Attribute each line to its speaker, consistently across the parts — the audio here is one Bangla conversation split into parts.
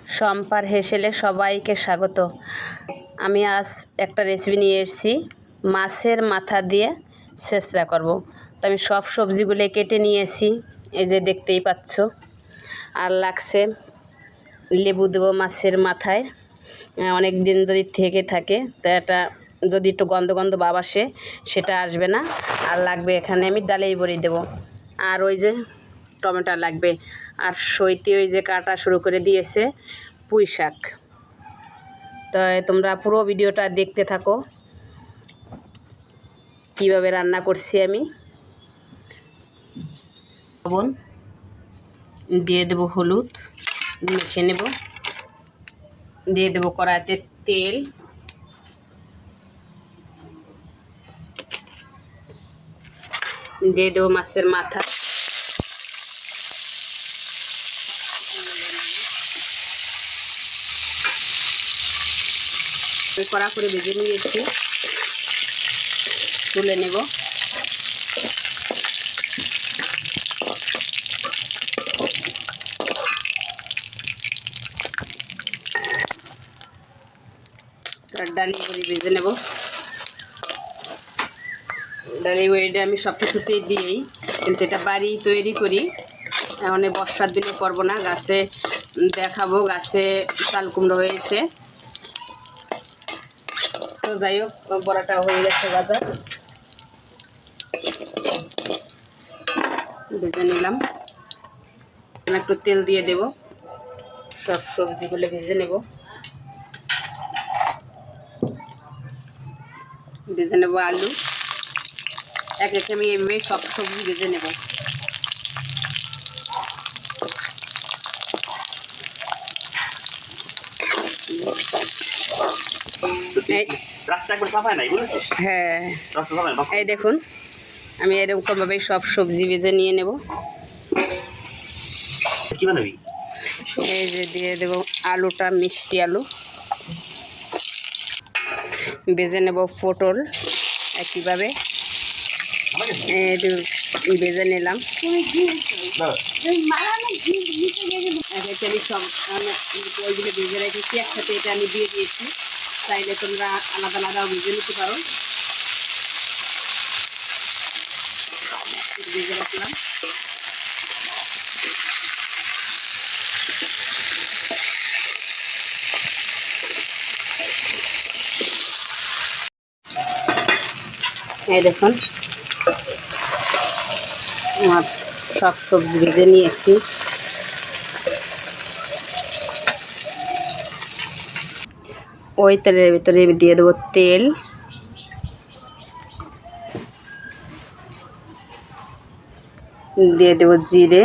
Speaker 1: সম্পার হেসেলে সবাইকে স্বাগত। আমি আজ একটা রেসিপি নিয়ে এসেছি, মাছের মাথা দিয়ে ছেঁচড়া করব। তো আমি সব সবজিগুলো কেটে নিয়েছি, এই যে দেখতেই পাচ্ছ। আর লাগছে লেবু দেবো মাছের মাথায়, অনেক দিন যদি থেকে থাকে তো এটা যদি একটু গন্ধ গন্ধ ভাব আসে সেটা আসবে না। আর লাগবে এখানে আমি ডালেই বড়ি দেবো, আর ওই যে টমেটো লাগবে, আর সইতে ওই যে কাটা শুরু করে দিয়েছে পুঁই শাক। তো তোমরা পুরো ভিডিওটা দেখতে থাকো কিভাবে রান্না করছি আমি। লবণ দিয়ে দেবো, হলুদ মেখে নেব, দিয়ে দেবো কড়াইতে তেল, দিয়ে দেবো মাছের মাথা, কড়া করে ভেজে নিয়েছি, তুলে নেব। ডালি বড়ি ভেজে নেব। ডালি বড়িটা আমি সব কিছুতেই দিই, কিন্তু এটা বাড়ি তৈরি করি, এখন বর্ষার দিনে করবো না, গাছে দেখাবো। গাছে চাল কুমড়ো হয়েছে, তো যাই হোক বড়াটা হয়ে গেছে ভাজা, ভেজে নিলাম। আমি একটু তেল দিয়ে দেব, সব সবজিগুলো ভেজে নেব। ভেজে নেব আলু, এক একে আমি এভাবে সব সবজি ভেজে নেব। হ্যাঁ, এই দেখুন আমি এরকমভাবে সব সবজি ভেজে নিয়ে নেব। এই যে দিয়ে দেব আলুটা, মিষ্টি আলু ভেজে নেব। পটল একইভাবে ভেজে নিলাম। আমি সব ওইগুলো ভেজে রেখেছি একসাথে, এটা আমি দিয়ে দিয়েছি। চাইলে তোমরা আলাদা আলাদাও ভেজে নিতে পারো। ভেজে রাখলাম। এই দেখুন আমার সব সবজি ভেজে নিয়েছি। ওই তেলের ভিতরে দিয়ে দেবো তেল, দিয়ে দেবো জিরে,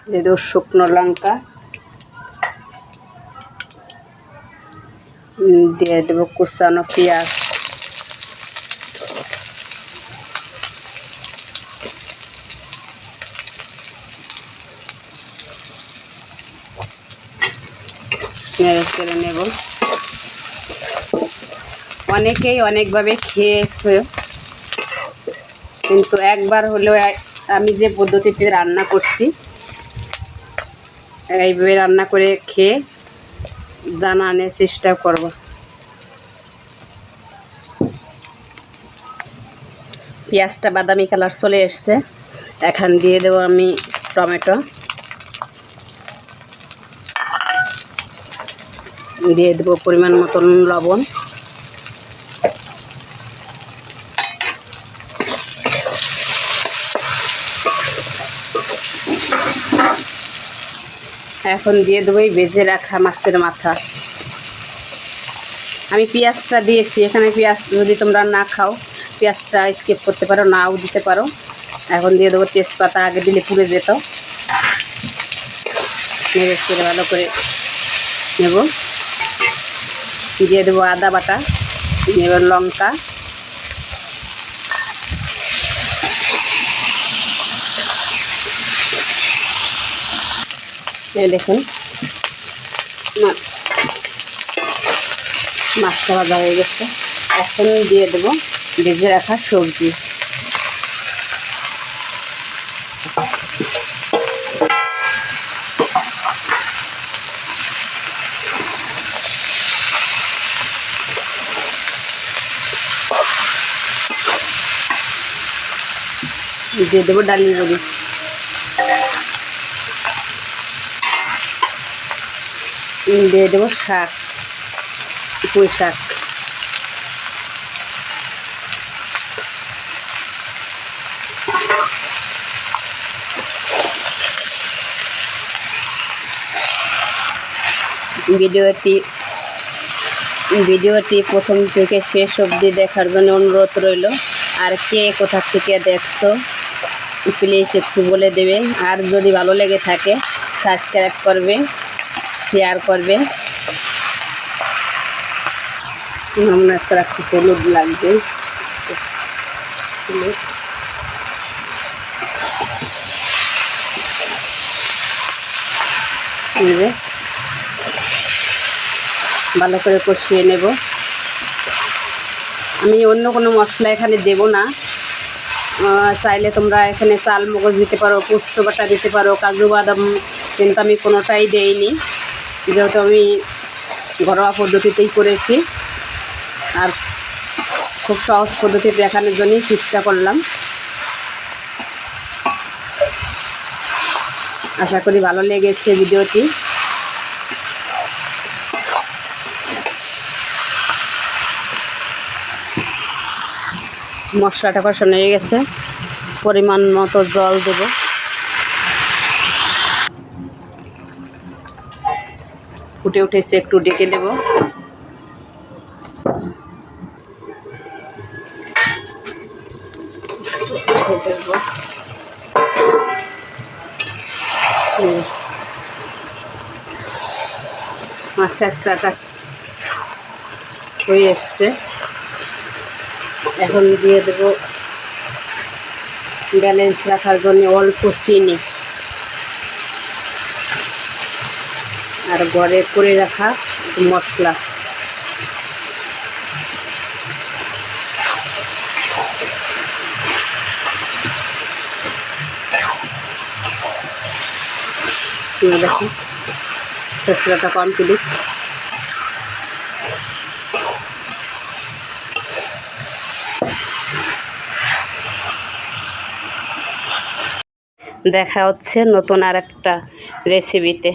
Speaker 1: দিয়ে দেবো শুকনো লঙ্কা, দিয়ে দেবো কুচানো পেঁয়াজ, নেড়ে চেড়ে নেব। অনেকেই অনেকভাবে খেয়েছে, কিন্তু একবার হলেও আমি যে পদ্ধতিতে রান্না করছি এইভাবে রান্না করে খেয়ে জানানোর চেষ্টা করব। পেঁয়াজটা বাদামি কালার চলে এসছে, এখন দিয়ে দেবো আমি টমেটো, দিয়ে দেবো পরিমাণ মতন লবণ, এখন দিয়ে দেবো এই ভেজে রাখা মাছের মাথা। আমি পেঁয়াজটা দিয়েছি এখানে, পেঁয়াজ যদি তোমরা না খাও পেঁয়াজটা স্কিপ করতে পারো, নাও দিতে পারো। এখন দিয়ে দেবো তেজপাতা, আগে দিলে পুড়ে যেত। নেড়ে চেড়ে ভালো করে নেব। দিয়ে দেবো আদা বাটা, নেব লঙ্কা, দেখুন মাছটা ভাজা হয়ে গেছে। এখন দিয়ে দেবো ভেজে রাখা সবজি। দিয়ে দেবো ডালের বড়ি, দিয়ে দেবো শাক, পুঁই শাক, ভিডিওটি প্রথম থেকে শেষ অবধি দেখার জন্য অনুরোধ রইল। আর কে কোথা থেকে দেখছো প্লিজ একটু বলে দেবে। আর যদি ভালো লেগে থাকে সাবস্ক্রাইব করবে, শেয়ার করবে। আমার একটা হলুদ লাগবে, ভালো করে কষিয়ে নেব। আমি অন্য কোনো মশলা এখানে দেব না। চাইলে তোমরা এখানে চাল মগজ দিতে পারো, পোস্ত বাটা দিতে পারো, কাজু বাদাম, কিন্তু আমি কোনোটাই দেইনি, যেহেতু আমি ঘরোয়া পদ্ধতিতেই করেছি। আর খুব সহজ পদ্ধতি দেখানোর জন্যই চেষ্টা করলাম। আশা করি ভালো লেগেছে ভিডিওটি। মশলাটা কষানো হয়ে গেছে, পরিমাণ মতো জল দেব। ফুটে উঠেছে, একটু ডেকে দেব। মাছ ছেঁচড়াটা হয়ে এসছে। এখন দিয়ে দেব ব্যালেন্স রাখার জন্য অল্প চিনি আর ঘরে করে রাখা মশলা। দেখুন ছেঁচড়াটা কমপ্লিট। দেখা হচ্ছে নতুন আর একটা রেসিপিতে।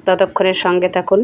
Speaker 1: ততক্ষণের সঙ্গে থাকুন।